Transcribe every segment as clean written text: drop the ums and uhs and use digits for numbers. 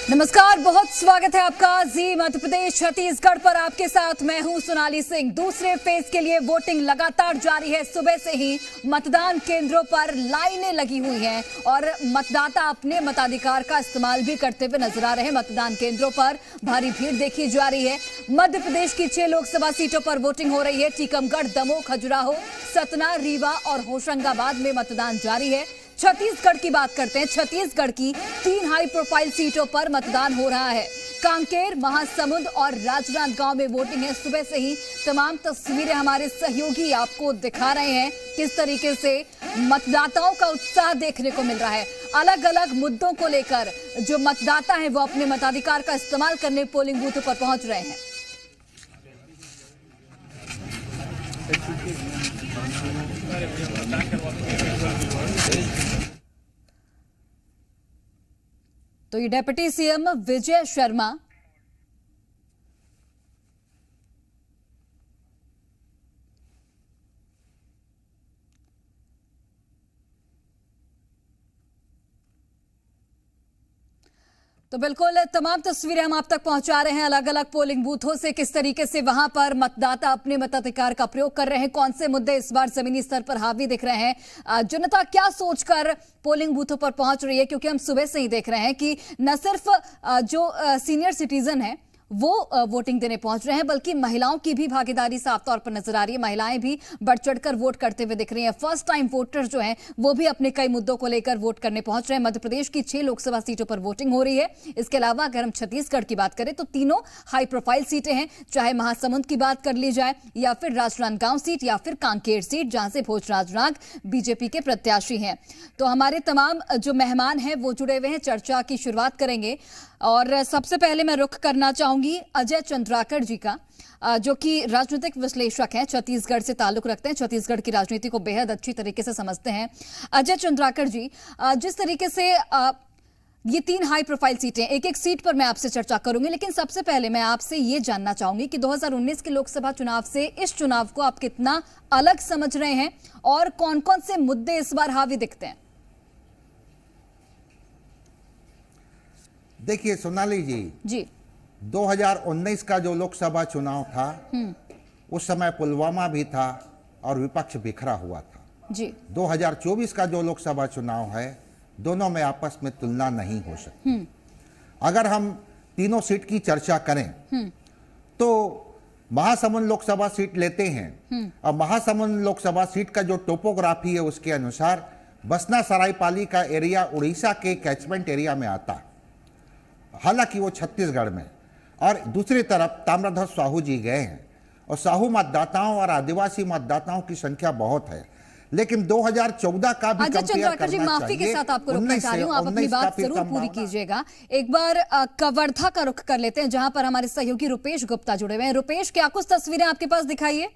नमस्कार, बहुत स्वागत है आपका जी मध्य प्रदेश छत्तीसगढ़ पर। आपके साथ मैं हूं सोनाली सिंह। दूसरे फेज के लिए वोटिंग लगातार जारी है। सुबह से ही मतदान केंद्रों पर लाइनें लगी हुई हैं और मतदाता अपने मताधिकार का इस्तेमाल भी करते हुए नजर आ रहे हैं। मतदान केंद्रों पर भारी भीड़ देखी जा रही है। मध्य प्रदेश की 6 लोकसभा सीटों पर वोटिंग हो रही है। टीकमगढ़, दमोह, खजुराहो, सतना, रीवा और होशंगाबाद में मतदान जारी है। छत्तीसगढ़ की बात करते हैं। छत्तीसगढ़ की 3 हाई प्रोफाइल सीटों पर मतदान हो रहा है। कांकेर, महासमुंद और राजनांदगांव में वोटिंग है। सुबह से ही तमाम तस्वीरें हमारे सहयोगी आपको दिखा रहे हैं किस तरीके से मतदाताओं का उत्साह देखने को मिल रहा है। अलग अलग मुद्दों को लेकर जो मतदाता हैं वो अपने मताधिकार का इस्तेमाल करने पोलिंग बूथों पर पहुंच रहे हैं। तो ये डिप्टी सीएम विजय शर्मा तो बिल्कुल तमाम तस्वीरें हम आप तक पहुंचा रहे हैं अलग अलग पोलिंग बूथों से, किस तरीके से वहां पर मतदाता अपने मताधिकार का प्रयोग कर रहे हैं, कौन से मुद्दे इस बार जमीनी स्तर पर हावी दिख रहे हैं, जनता क्या सोचकर पोलिंग बूथों पर पहुंच रही है। क्योंकि हम सुबह से ही देख रहे हैं कि न सिर्फ जो सीनियर सिटीजन है वो वोटिंग देने पहुंच रहे हैं, बल्कि महिलाओं की भी भागीदारी साफ तौर पर नजर आ रही है। महिलाएं भी बढ़ चढ़कर वोट करते हुए दिख रही हैं। फर्स्ट टाइम वोटर्स जो हैं वो भी अपने कई मुद्दों को लेकर वोट करने पहुंच रहे हैं। मध्य प्रदेश की 6 लोकसभा सीटों पर वोटिंग हो रही है। इसके अलावा अगर हम छत्तीसगढ़ की बात करें तो तीनों हाई प्रोफाइल सीटें हैं, चाहे महासमुंद की बात कर ली जाए या फिर राजनांदगांव सीट या फिर कांकेर सीट, जहां से भोजराज नाग बीजेपी के प्रत्याशी हैं। तो हमारे तमाम जो मेहमान हैं वो जुड़े हुए हैं। चर्चा की शुरुआत करेंगे और सबसे पहले मैं रुख करना चाहूंगी अजय चंद्राकर जी का, जो कि राजनीतिक विश्लेषक हैं, छत्तीसगढ़ से ताल्लुक रखते हैं, छत्तीसगढ़ की राजनीति को बेहद अच्छी तरीके से समझते हैं। अजय चंद्राकर जी, जिस तरीके से ये 3 हाई प्रोफाइल सीटें, एक एक सीट पर मैं आपसे चर्चा करूंगी, लेकिन सबसे पहले मैं आपसे ये जानना चाहूंगी कि 2019 के लोकसभा चुनाव से इस चुनाव को आप कितना अलग समझ रहे हैं और कौन कौन से मुद्दे इस बार हावी दिखते हैं। देखिए सोनाली जी 2019 का जो लोकसभा चुनाव था उस समय पुलवामा भी था और विपक्ष बिखरा हुआ था जी। 2024 का जो लोकसभा चुनाव है दोनों में आपस में तुलना नहीं हो सकती। अगर हम तीनों सीट की चर्चा करें तो महासमुंद लोकसभा सीट लेते हैं और महासमुंद लोकसभा सीट का जो टोपोग्राफी है उसके अनुसार बसना सरायपाली का एरिया उड़ीसा के कैचमेंट एरिया में आता है, हालांकि वो छत्तीसगढ़ में। और दूसरी तरफ ताम्रध्वज साहू जी गए हैं और साहू मतदाताओं और आदिवासी मतदाताओं की संख्या बहुत है, लेकिन 2014 का भी कंपेयर करना चाहिए। माफी के साथ आपको रोकना चाह रही हूं, आप अपनी बात जरूर पूरी कीजिएगा। एक बार कवर्धा का रुख कर लेते हैं, जहां पर हमारे सहयोगी रुपेश गुप्ता जुड़े हुए हैं। रुपेश, क्या कुछ तस्वीरें आपके पास दिखाइए।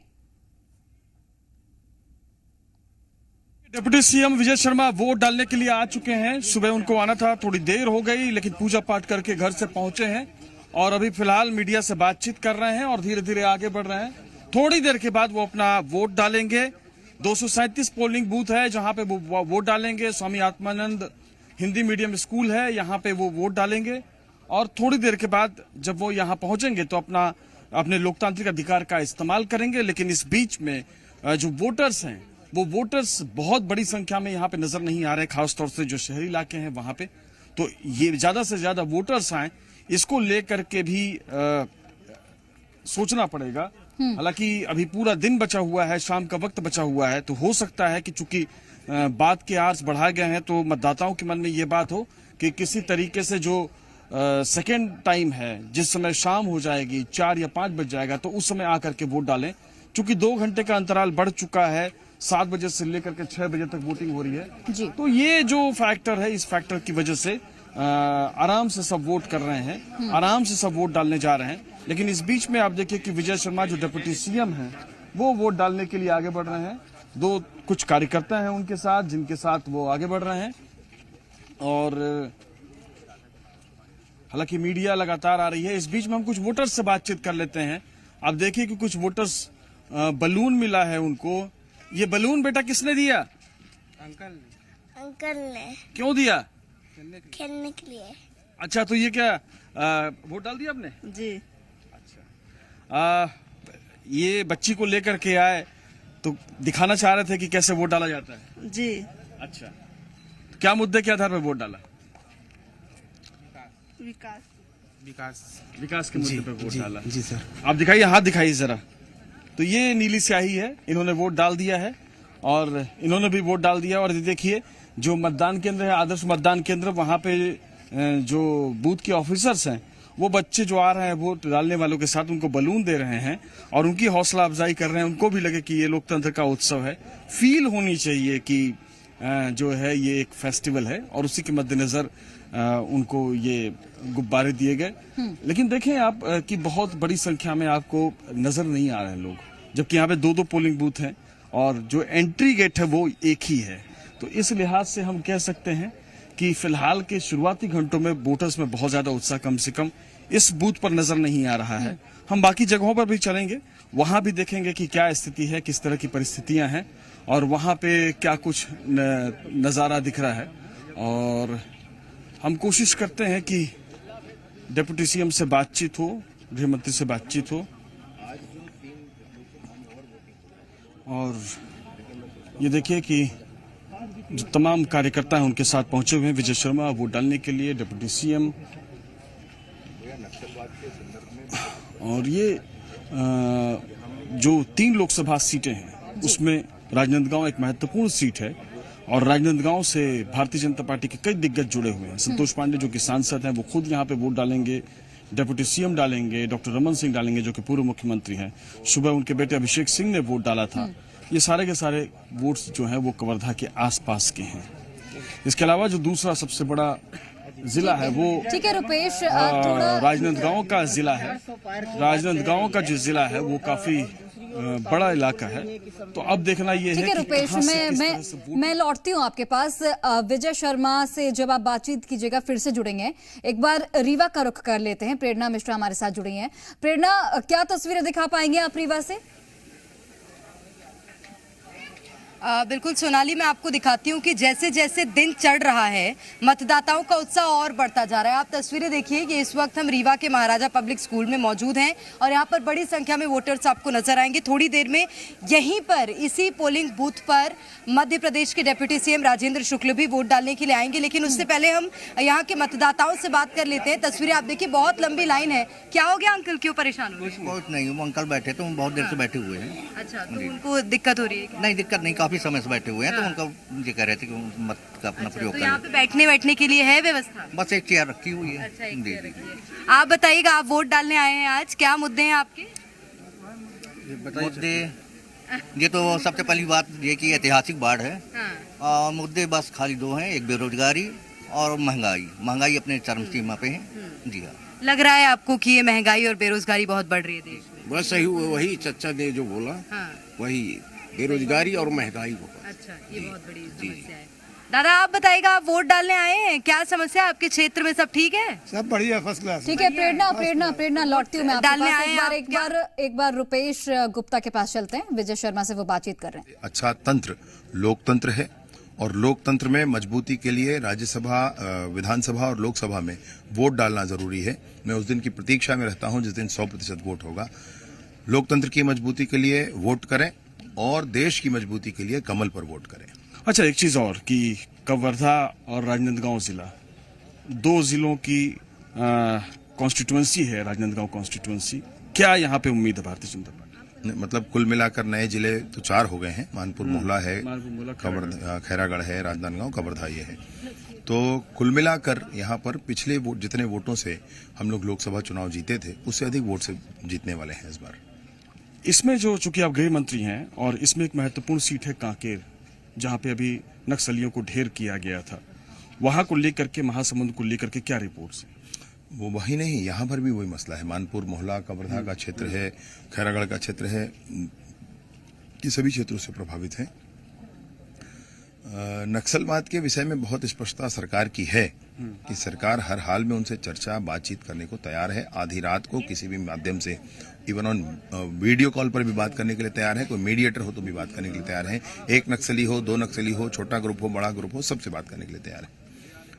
Deputy CM Vijay Sharma vote डालने के लिए आ चुके हैं। सुबह उनको आना था, थोड़ी देर हो गई, लेकिन पूजा पाठ करके घर से पहुंचे हैं और अभी फिलहाल मीडिया से बातचीत कर रहे हैं और धीरे धीरे आगे बढ़ रहे हैं। थोड़ी देर के बाद वो अपना वोट डालेंगे। 237 पोलिंग बूथ है जहां पे वो वोट डालेंगे। स्वामी आत्मानंद हिंदी मीडियम स्कूल है, यहाँ पे वो वोट डालेंगे और थोड़ी देर के बाद जब वो यहाँ पहुंचेंगे तो अपने लोकतांत्रिक अधिकार का इस्तेमाल करेंगे। लेकिन इस बीच में जो वोटर्स हैं वो वोटर्स बहुत बड़ी संख्या में यहाँ पे नजर नहीं आ रहे, खासतौर से जो शहरी इलाके हैं वहां पे। तो ये ज्यादा से ज्यादा वोटर्स आए, इसको लेकर के भी सोचना पड़ेगा। हालांकि अभी पूरा दिन बचा हुआ है, शाम का वक्त बचा हुआ है, तो हो सकता है कि चूंकि बात के आर्स बढ़ाए गए हैं तो मतदाताओं के मन में ये बात हो कि किसी तरीके से जो सेकेंड टाइम है, जिस समय शाम हो जाएगी, 4 या 5 बज जाएगा, तो उस समय आकर के वोट डालें। चूंकि 2 घंटे का अंतराल बढ़ चुका है, 7 बजे से लेकर के 6 बजे तक वोटिंग हो रही है जी। तो ये जो फैक्टर है, इस फैक्टर की वजह से आराम से सब वोट कर रहे हैं, आराम से सब वोट डालने जा रहे हैं। लेकिन इस बीच में आप देखिए कि विजय शर्मा जो डिप्टी सीएम हैं वो वोट डालने के लिए आगे बढ़ रहे हैं। कुछ कार्यकर्ता हैं उनके साथ, जिनके साथ वो आगे बढ़ रहे हैं। और हालांकि मीडिया लगातार आ रही है। इस बीच में हम कुछ वोटर्स से बातचीत कर लेते हैं। आप देखिए कि कुछ वोटर्स बलून मिला है उनको। ये बलून बेटा किसने दिया? अंकल ने। क्यों दिया? खेलने के लिए। अच्छा, तो ये क्या वोट डाल दिया आपने? जी। ये बच्ची को लेकर के आए तो दिखाना चाह रहे थे कि कैसे वोट डाला जाता है? जी। अच्छा, तो क्या मुद्दे के आधार पर वोट डाला? विकास विकास के मुद्दे पर वोट डाला। जी सर। आप दिखाइए, हाथ दिखाइए जरा। तो ये नीली स्याही है, इन्होंने वोट डाल दिया है और इन्होंने भी वोट डाल दिया। और देखिए जो मतदान केंद्र है, आदर्श मतदान केंद्र, वहां पे जो बूथ के ऑफिसर्स हैं वो बच्चे जो आ रहे हैं वोट डालने वालों के साथ उनको बलून दे रहे हैं और उनकी हौसला अफजाई कर रहे हैं। उनको भी लगे कि ये लोकतंत्र का उत्सव है, फील होनी चाहिए कि जो है ये एक फेस्टिवल है। और उसी के मद्देनजर उनको ये गुब्बारे दिए गए। लेकिन देखें आप कि बहुत बड़ी संख्या में आपको नजर नहीं आ रहे हैं लोग, जबकि यहाँ पे 2-2 पोलिंग बूथ हैं और जो एंट्री गेट है वो एक ही है। तो इस लिहाज से हम कह सकते हैं कि फिलहाल के शुरुआती घंटों में वोटर्स में बहुत ज्यादा उत्साह कम से कम इस बूथ पर नजर नहीं आ रहा है। हम बाकी जगहों पर भी चलेंगे, वहां भी देखेंगे कि क्या स्थिति है, किस तरह की परिस्थितियां हैं और वहां पे क्या कुछ नजारा दिख रहा है। और हम कोशिश करते हैं कि डिप्टी सीएम से बातचीत हो, गृह मंत्री से बातचीत हो। और ये देखिए कि जो तमाम कार्यकर्ता हैं उनके साथ पहुंचे हुए हैं विजय शर्मा वोट डालने के लिए, डिप्टी सीएम। और ये जो 3 लोकसभा सीटें हैं उसमें राजनांदगांव एक महत्वपूर्ण सीट है और राजनांदगांव से भारतीय जनता पार्टी के कई दिग्गज जुड़े हुए हैं। संतोष पांडे जो कि सांसद हैं वो खुद यहाँ पे वोट डालेंगे, डिप्टी सीएम डालेंगे, डॉक्टर रमन सिंह डालेंगे जो कि पूर्व मुख्यमंत्री हैं। सुबह उनके बेटे अभिषेक सिंह ने वोट डाला था। ये सारे के सारे वोट्स जो हैं वो कवर्धा के आसपास के हैं। इसके अलावा जो दूसरा सबसे बड़ा जिला है वो ठीक है रुपेश, राजनांदगांव का जिला है। राजनांदगांव का जो जिला है वो काफी बड़ा इलाका है। तो अब देखना ये है ठीक है रुपेश, मैं लौटती हूँ आपके पास। विजय शर्मा से जब आप बातचीत कीजिएगा फिर से जुड़ेंगे। एक बार रीवा का रुख कर लेते हैं। प्रेरणा मिश्रा हमारे साथ जुड़ी हैं। प्रेरणा, क्या तस्वीरें दिखा पाएंगे आप रीवा से? बिल्कुल सोनाली, मैं आपको दिखाती हूँ कि जैसे जैसे दिन चढ़ रहा है मतदाताओं का उत्साह और बढ़ता जा रहा है। आप तस्वीरें देखिए कि इस वक्त हम रीवा के महाराजा पब्लिक स्कूल में मौजूद हैं और यहाँ पर बड़ी संख्या में वोटर्स आपको नजर आएंगे। थोड़ी देर में यहीं पर इसी पोलिंग बूथ पर मध्य प्रदेश के डिप्टी सीएम राजेंद्र शुक्ल भी वोट डालने के लिए आएंगे। लेकिन उससे पहले हम यहाँ के मतदाताओं से बात कर लेते हैं। तस्वीरें आप देखिए, बहुत लंबी लाइन है। क्या हो गया अंकल, क्यों परेशान हो? कुछ नहीं, वो अंकल बैठे तो बहुत देर से बैठे हुए हैं। अच्छा, तो उनको दिक्कत हो रही है? नहीं, दिक्कत नहीं, काफी समय से बैठे हुए हैं। तो उनका मुझे कह रहे थे कि मत का अपना प्रयोग करें। यहाँ पे बैठने के लिए है व्यवस्था? बस एक चेयर रखी हुई है। अच्छा, एक चेयर रखी है। आप बताइएगा, आप वोट डालने आए हैं आज, क्या मुद्दे हैं आपके? मुद्दे ये तो सबसे पहली बात ये कि ऐतिहासिक बाढ़ है। हाँ। मुद्दे बस खाली 2 हैं, एक बेरोजगारी और महंगाई अपने चरम सीमा पे है। जी हाँ। लग रहा है आपको कि ये महंगाई और बेरोजगारी बहुत बढ़ रही है देश में? बस सही, वही चचा ने जो बोला, हाँ। वही बेरोजगारी और महंगाई को। अच्छा, ये बहुत बड़ी समस्या है। दादा, आप बताइएगा, आप वोट डालने आए हैं, क्या समस्या है आपके क्षेत्र में? सब ठीक है? सब बढ़िया, फर्स्ट क्लास। ठीक है प्रेरणा लौटती हूँ मैं आपके पास। एक बार रुपेश गुप्ता के पास चलते हैं। विजय शर्मा से वो बातचीत कर रहे हैं। अच्छा तंत्र लोकतंत्र है और लोकतंत्र में मजबूती के लिए राज्यसभा, विधानसभा और लोकसभा में वोट डालना जरूरी है। मैं उस दिन की प्रतीक्षा में रहता हूं जिस दिन 100% वोट होगा। लोकतंत्र की मजबूती के लिए वोट करें और देश की मजबूती के लिए कमल पर वोट करें। अच्छा, एक चीज और कि कवर्धा और राजनांदगांव जिला 2 जिलों की कॉन्स्टिट्यूएंसी है। राजनांदगांव कॉन्स्टिट्यूएंसी, क्या यहाँ पे उम्मीद है भारतीय जनता पार्टी? मतलब कुल मिलाकर नए जिले तो 4 हो गए हैं। मानपुर मोहला है, खैरागढ़ है, राजनांदगांव, कवर्धा ये है। तो कुल मिलाकर यहाँ पर पिछले जितने वोटों से हम लोग लोकसभा चुनाव जीते थे उससे अधिक वोट से जीतने वाले हैं इस बार। इसमें जो चूंकि आप गृह मंत्री हैं और इसमें एक महत्वपूर्ण सीट है कांकेर, जहां पे अभी नक्सलियों को ढेर किया गया था, वहां को लेकर के, महासमुंद को लेकर के क्या रिपोर्ट्स हैं? वो वही नहीं, यहाँ पर भी वही मसला है। मानपुर मोहला, कवर्धा का क्षेत्र है, खैरागढ़ का क्षेत्र है, ये सभी क्षेत्रों से प्रभावित हैं। नक्सलवाद के विषय में बहुत स्पष्टता सरकार की है कि सरकार हर हाल में उनसे चर्चा बातचीत करने को तैयार है। आधी रात को किसी भी माध्यम से, इवन ऑन वीडियो कॉल पर भी बात करने के लिए तैयार है। कोई मीडिएटर हो तो भी बात करने के लिए तैयार है। 1 नक्सली हो, 2 नक्सली हो, छोटा ग्रुप हो, बड़ा ग्रुप हो, सबसे बात करने के लिए तैयार है।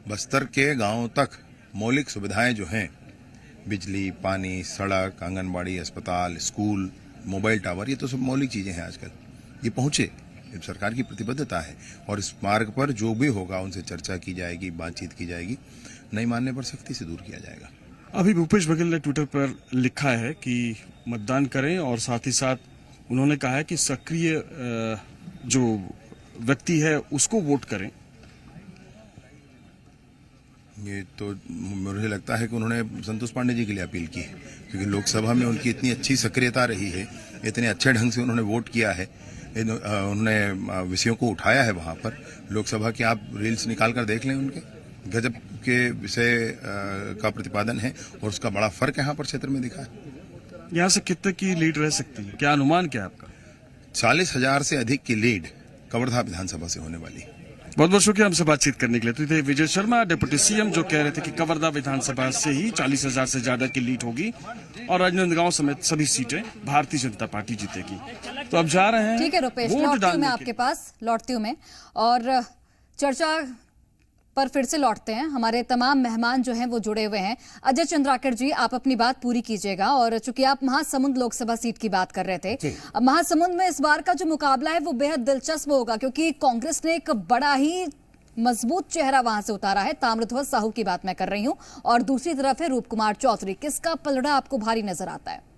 बस्तर के गांवों तक मौलिक सुविधाएं जो हैं, बिजली, पानी, सड़क, आंगनबाड़ी, अस्पताल, स्कूल, मोबाइल टावर, ये तो सब मौलिक चीजें हैं आजकल, ये पहुंचे। सरकार की प्रतिबद्धता है और इस मार्ग पर जो भी होगा उनसे चर्चा की जाएगी, बातचीत की जाएगी, नहीं मानने पर सख्ती से दूर किया जाएगा। अभी भूपेश बघेल ने ट्विटर पर लिखा है कि मतदान करें और साथ ही साथ उन्होंने कहा है कि सक्रिय जो व्यक्ति है उसको वोट करें। ये तो मुझे लगता है कि उन्होंने संतोष पांडे जी के लिए अपील की है, क्योंकि लोकसभा में उनकी इतनी अच्छी सक्रियता रही है, इतने अच्छे ढंग से उन्होंने वोट किया है, उन्होंने विषयों को उठाया है वहां पर। लोकसभा की आप रील्स निकाल कर देख लें, उनके गजब के विषय का प्रतिपादन है और उसका बड़ा फर्क यहाँ पर क्षेत्र में दिखा है। यहाँ से कितने की लीड रह सकती है, क्या अनुमान क्या है आपका? 40,000 से अधिक की लीड कवर्धा विधानसभा से होने वाली है। बहुत बहुत शुक्रिया हमसे बातचीत करने के लिए। तो थे विजय शर्मा, डिप्टी सीएम, जो कह रहे थे कि कवर्धा विधानसभा से ही 40,000 से ज्यादा की लीड होगी और राजनांदगांव समेत सभी सीटें भारतीय जनता पार्टी जीतेगी। तो अब जा रहे हैं, ठीक है रुपेश, लौटती हूँ मैं आपके पास, लौटती हूँ मैं और चर्चा पर फिर से लौटते हैं। हमारे तमाम मेहमान जो हैं वो जुड़े हुए हैं। अजय चंद्राकर जी, आप अपनी बात पूरी कीजिएगा। और चूंकि आप महासमुंद लोकसभा सीट की बात कर रहे थे, अब महासमुंद में इस बार का जो मुकाबला है वो बेहद दिलचस्प होगा, क्योंकि कांग्रेस ने एक बड़ा ही मजबूत चेहरा वहां से उतारा है। ताम्रध्वज साहू की बात मैं कर रही हूं, और दूसरी तरफ है रूप कुमार चौधरी। किसका पलड़ा आपको भारी नजर आता है?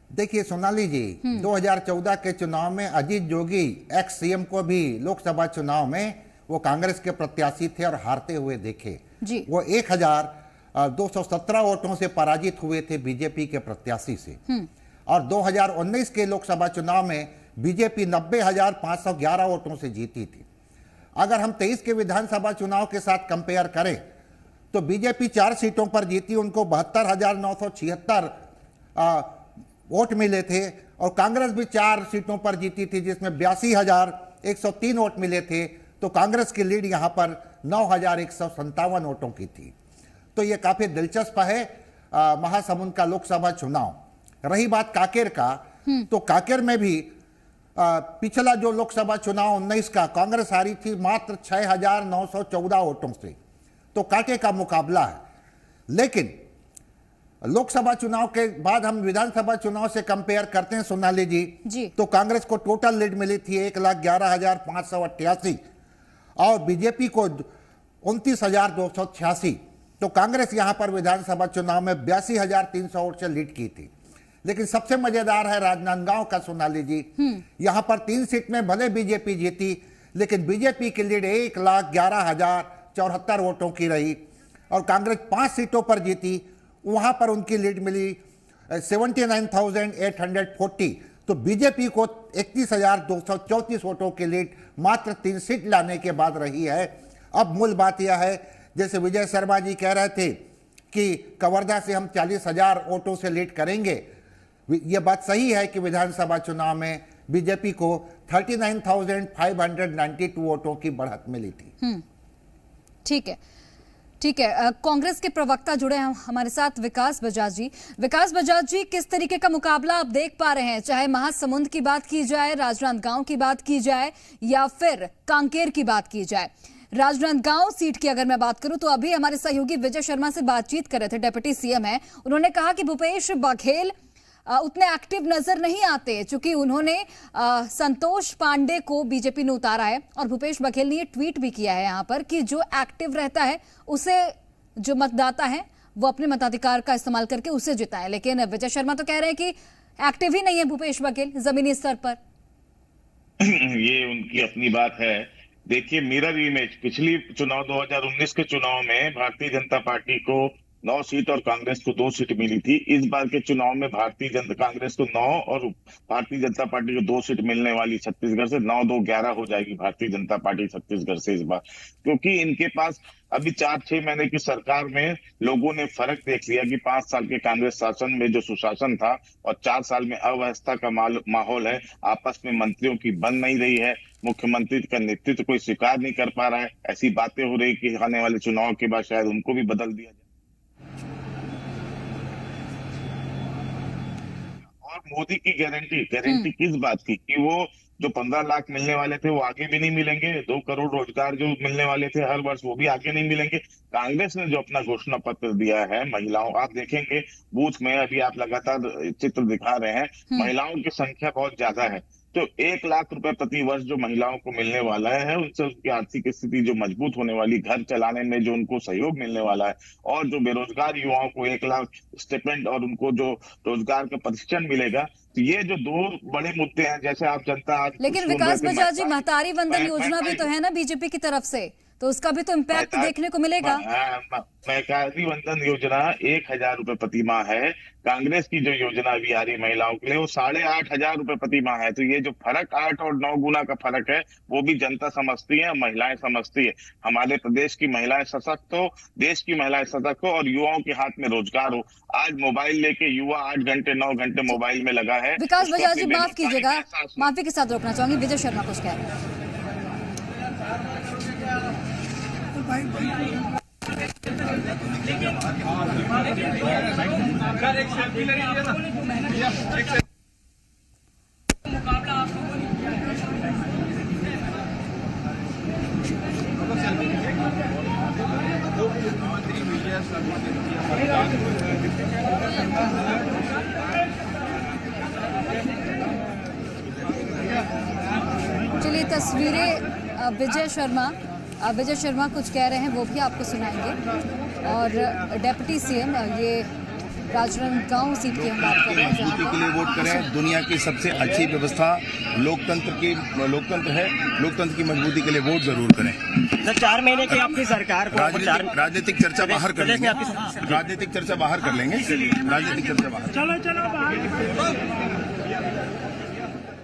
देखिए सोनाली जी, 2014 के चुनाव में अजीत जोगी एक्स सीएम को भी लोकसभा चुनाव में वो कांग्रेस के प्रत्याशी थे और हारते हुए देखे जी। वो 1217 वोटों से पराजित हुए थे बीजेपी के प्रत्याशी से। और 2019 के लोकसभा चुनाव में बीजेपी 90,511 वोटों से जीती थी। अगर हम 23 के विधानसभा चुनाव के साथ कंपेयर करें तो बीजेपी 4 सीटों पर जीती, उनको 72,976 वोट मिले थे, और कांग्रेस भी 4 सीटों पर जीती थी जिसमें 82,103 वोट मिले थे। तो कांग्रेस की लीड यहां पर 9,157 वोटों की थी। तो यह काफी दिलचस्प है महासमुंद का लोकसभा चुनाव। रही बात कांकेर का, तो कांकेर में भी पिछला जो लोकसभा चुनाव 19 का कांग्रेस हारी थी मात्र 6,914 वोटों से। तो कांटे का मुकाबला है। लेकिन लोकसभा चुनाव के बाद हम विधानसभा चुनाव से कंपेयर करते हैं सोनाली जी, तो कांग्रेस को टोटल लीड मिली थी 1,11,588 और बीजेपी को 29,286। तो कांग्रेस यहां पर विधानसभा चुनाव में 82,300 वोट से लीड की थी। लेकिन सबसे मजेदार है राजनांदगांव का सोनाली जी, यहां पर 3 सीट में भले बीजेपी जीती, लेकिन बीजेपी की लीड 1,11,074 वोटों की रही, और कांग्रेस 5 सीटों पर जीती, वहां पर उनकी लीड मिली 79,840। तो बीजेपी को 31,234 वोटों की लीड मात्र 3 सीट लाने के बाद रही है। अब मूल बात यह है, जैसे विजय शर्मा जी कह रहे थे कि कवर्धा से हम 40,000 वोटों से लीड करेंगे, यह बात सही है कि विधानसभा चुनाव में बीजेपी को 39,592 वोटों की बढ़त मिली थी। ठीक है, ठीक है। कांग्रेस के प्रवक्ता जुड़े हैं हमारे साथ, विकास बजाज जी। विकास बजाज जी, किस तरीके का मुकाबला आप देख पा रहे हैं, चाहे महासमुंद की बात की जाए, राजनांदगांव की बात की जाए, या फिर कांकेर की बात की जाए? राजनांदगांव सीट की अगर मैं बात करूं तो अभी हमारे सहयोगी विजय शर्मा से बातचीत कर रहे थे, डिप्टी सीएम है, उन्होंने कहा कि भूपेश बघेल उतने एक्टिव नजर नहीं आते, चूंकि उन्होंने संतोष पांडे को बीजेपी ने उतारा है। और भूपेश बघेल ने ये ट्वीट भी किया है यहाँ पर कि जो एक्टिव रहता है उसे, जो मतदाता है वो अपने मताधिकार का इस्तेमाल करके उसे जिताए। लेकिन विजय शर्मा तो कह रहे हैं कि एक्टिव ही नहीं है भूपेश बघेल जमीनी स्तर पर। ये उनकी अपनी बात है। देखिए, मिरर इमेज पिछली चुनाव 2019 के चुनाव में भारतीय जनता पार्टी को 9 सीट और कांग्रेस को 2 सीट मिली थी। इस बार के चुनाव में कांग्रेस को 9 और भारतीय जनता पार्टी को 2 सीट मिलने वाली छत्तीसगढ़ से। 9-2-11 हो जाएगी भारतीय जनता पार्टी छत्तीसगढ़ से इस बार, क्योंकि इनके पास अभी 4-6 महीने की सरकार में लोगों ने फर्क देख लिया कि 5 साल के कांग्रेस शासन में जो सुशासन था और 4 साल में अव्यवस्था का माहौल है, आपस में मंत्रियों की बन नहीं रही है, मुख्यमंत्री का नेतृत्व कोई स्वीकार नहीं कर पा रहा है। ऐसी बातें हो रही कि आने वाले चुनाव के बाद शायद उनको भी बदल दिया जाए। और मोदी की गारंटी किस बात की कि वो जो 15 लाख मिलने वाले थे वो आगे भी नहीं मिलेंगे, 2 करोड़ रोजगार जो मिलने वाले थे हर वर्ष वो भी आगे नहीं मिलेंगे। कांग्रेस ने जो अपना घोषणा पत्र दिया है महिलाओं, आप देखेंगे बूथ में अभी आप लगातार चित्र दिखा रहे हैं, महिलाओं की संख्या बहुत ज्यादा है। तो 1 लाख रुपए प्रति वर्ष जो महिलाओं को मिलने वाला है, उनसे उनकी आर्थिक स्थिति जो मजबूत होने वाली, घर चलाने में जो उनको सहयोग मिलने वाला है, और जो बेरोजगार युवाओं को 1 लाख स्टिपेंड और उनको जो रोजगार का प्रशिक्षण मिलेगा, तो ये जो 2 बड़े मुद्दे हैं। जैसे आप जनता आज लेकिन विकास बजाज जी, महतारी वंदन योजना भी तो है ना बीजेपी की तरफ से, तो उसका भी तो इम्पैक्ट देखने को मिलेगा। महतारी वंदन योजना 1,000 रुपए प्रति माह है। कांग्रेस की जो योजना अभी आ रही महिलाओं के लिए वो 8,500 रुपए प्रति माह है। तो ये जो फर्क 8 और 9 गुना का फर्क है वो भी जनता समझती है, महिलाएं समझती है। हमारे प्रदेश की महिलाएं सशक्त हो, देश की महिलाएं सशक्त हो और युवाओं के हाथ में रोजगार हो। आज मोबाइल लेके युवा 8 घंटे 9 घंटे मोबाइल में लगा है। विकास बजाज जी माफ कीजिएगा, माफी के साथ रोकना चाहूंगी, विजय शर्मा कुछ कह रहे हैं। चलिए तस्वीरें विजय शर्मा कुछ कह रहे हैं वो भी आपको सुनाएंगे। और डेप्यूटी सीएम ये राजनांदगांव सीट की हम बात कर रहे हैं, मजबूती के लिए वोट करें। दुनिया की सबसे अच्छी व्यवस्था लोकतंत्र है। लोकतंत्र की मजबूती के लिए वोट जरूर करें। सर 4 महीने की आपकी सरकार को राजनीतिक चर्चा बाहर कर लेंगे। राजनीतिक चर्चा बाहर कर लेंगे। राजनीतिक चर्चा बाहर। चलो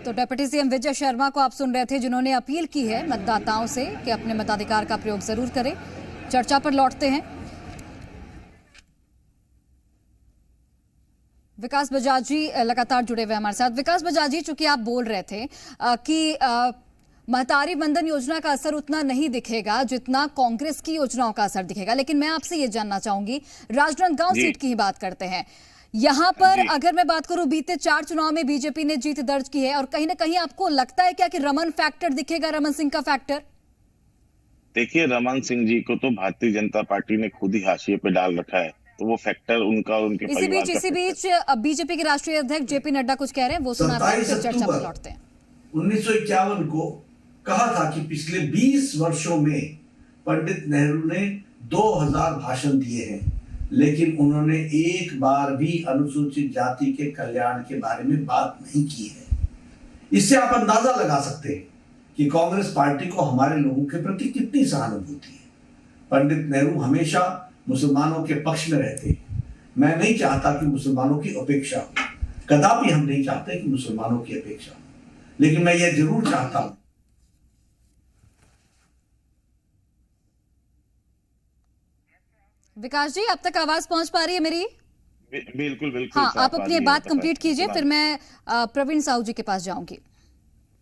तो डेप्यूटी सीएम विजय शर्मा को आप सुन रहे थे, जिन्होंने अपील की है मतदाताओं से कि अपने मताधिकार का प्रयोग जरूर करें। चर्चा पर लौटते हैं। विकास बजाज जी लगातार जुड़े हुए हमारे साथ। विकास बजाज जी, चूंकि आप बोल रहे थे कि महतारी वंदन योजना का असर उतना नहीं दिखेगा जितना कांग्रेस की योजनाओं का असर दिखेगा, लेकिन मैं आपसे ये जानना चाहूंगी, राजनांदगांव सीट की ही बात करते हैं। यहां पर अगर मैं बात करूं, बीते 4 चुनाव में बीजेपी ने जीत दर्ज की है और कहीं ना कहीं आपको लगता है क्या कि रमन फैक्टर दिखेगा, रमन सिंह का फैक्टर? देखिए, रमन सिंह जी को तो भारतीय जनता पार्टी ने खुद ही हाशिए पे डाल रखा है, तो वो फैक्टर उनका उनके इसी बीच बीजेपी के राष्ट्रीय अध्यक्ष जेपी नड्डा कुछ कह रहे हैं, वो सुना रहे हैं, चर्चा पर लौटते हैं। 1951 को कहा था कि पिछले 20 वर्षों में पंडित नेहरू ने 2000 भाषण दिए हैं, लेकिन उन्होंने एक बार भी अनुसूचित जाति के कल्याण के बारे में बात नहीं की है। इससे आप अंदाजा लगा सकते हैं कि कांग्रेस पार्टी को हमारे लोगों के प्रति कितनी सहानुभूति है। पंडित नेहरू हमेशा मुसलमानों के पक्ष में रहते हैं। मैं नहीं चाहता कि मुसलमानों की अपेक्षा हो, कदापि हम नहीं चाहते कि मुसलमानों की अपेक्षा हो, लेकिन मैं ये जरूर चाहता हूं। विकास जी, अब तक आवाज पहुंच पा रही है मेरी? बिल्कुल। हाँ, आप अपनी बात कंप्लीट कीजिए, फिर मैं प्रवीण साहू जी के पास जाऊंगी।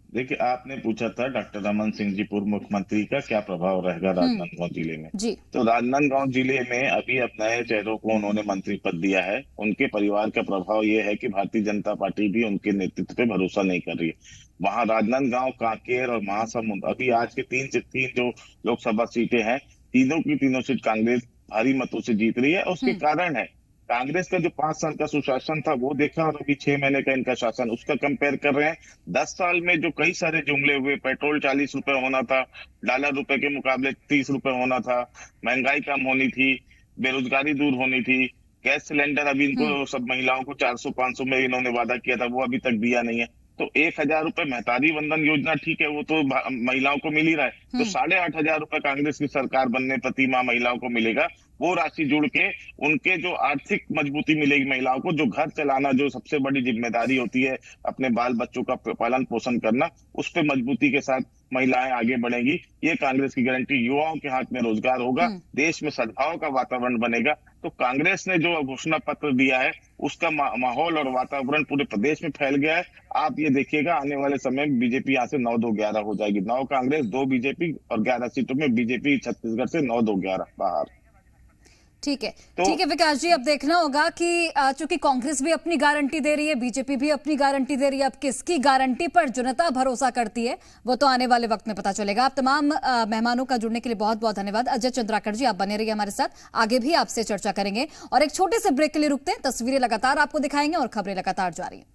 देखिए, आपने पूछा था डॉक्टर रमन सिंह जी पूर्व मुख्यमंत्री का क्या प्रभाव रहेगा राजनांदगांव जिले में जी। तो राजनांदगांव जिले में अभी अब नए चेहरों को उन्होंने मंत्री पद दिया है। उनके परिवार का प्रभाव ये है कि भारतीय जनता पार्टी भी उनके नेतृत्व पे भरोसा नहीं कर रही है। वहां राजनांदगांव, कांकेर और महासमुंद, अभी आज के 3 जो लोकसभा सीटें हैं, तीनों की तीनों सीट कांग्रेस भारी मतों से जीत रही है। उसके कारण है कांग्रेस का जो 5 साल का सुशासन था वो देखा, और अभी 6 महीने का इनका शासन, उसका कंपेयर कर रहे हैं। 10 साल में जो कई सारे जुमले हुए, पेट्रोल 40 रुपए होना था, डॉलर रुपए के मुकाबले 30 रुपए होना था, महंगाई कम होनी थी, बेरोजगारी दूर होनी थी, गैस सिलेंडर अभी इनको सब महिलाओं को 400-500 में इन्होंने वादा किया था, वो अभी तक दिया नहीं है। तो 1,000 रुपए महतारी वंदन योजना ठीक है, वो तो महिलाओं को मिल ही रहा है, तो 8,500 रुपए कांग्रेस की सरकार बनने प्रति माह महिलाओं को मिलेगा। वो राशि जुड़ के उनके जो आर्थिक मजबूती मिलेगी महिलाओं को, जो घर चलाना जो सबसे बड़ी जिम्मेदारी होती है, अपने बाल बच्चों का पालन पोषण करना, उस पे मजबूती के साथ महिलाएं आगे बढ़ेंगी। ये कांग्रेस की गारंटी। युवाओं के हाथ में रोजगार होगा, देश में सद्भाव का वातावरण बनेगा। तो कांग्रेस ने जो घोषणा पत्र दिया है उसका माहौल और वातावरण पूरे प्रदेश में फैल गया है। आप ये देखिएगा, आने वाले समय में बीजेपी यहाँ से 9-2-11 हो जाएगी। 9 कांग्रेस, 2 बीजेपी और 11 सीटों में बीजेपी छत्तीसगढ़ से 9-2-11 बाहर। ठीक है विकास जी, अब देखना होगा कि चूंकि कांग्रेस भी अपनी गारंटी दे रही है, बीजेपी भी अपनी गारंटी दे रही है, अब किसकी गारंटी पर जनता भरोसा करती है वो तो आने वाले वक्त में पता चलेगा। आप तमाम मेहमानों का जुड़ने के लिए बहुत बहुत धन्यवाद। अजय चंद्राकर जी, आप बने रहिए हमारे साथ, आगे भी आपसे चर्चा करेंगे और एक छोटे से ब्रेक के लिए रुकते हैं। तस्वीरें लगातार आपको दिखाएंगे और खबरें लगातार जारी हैं।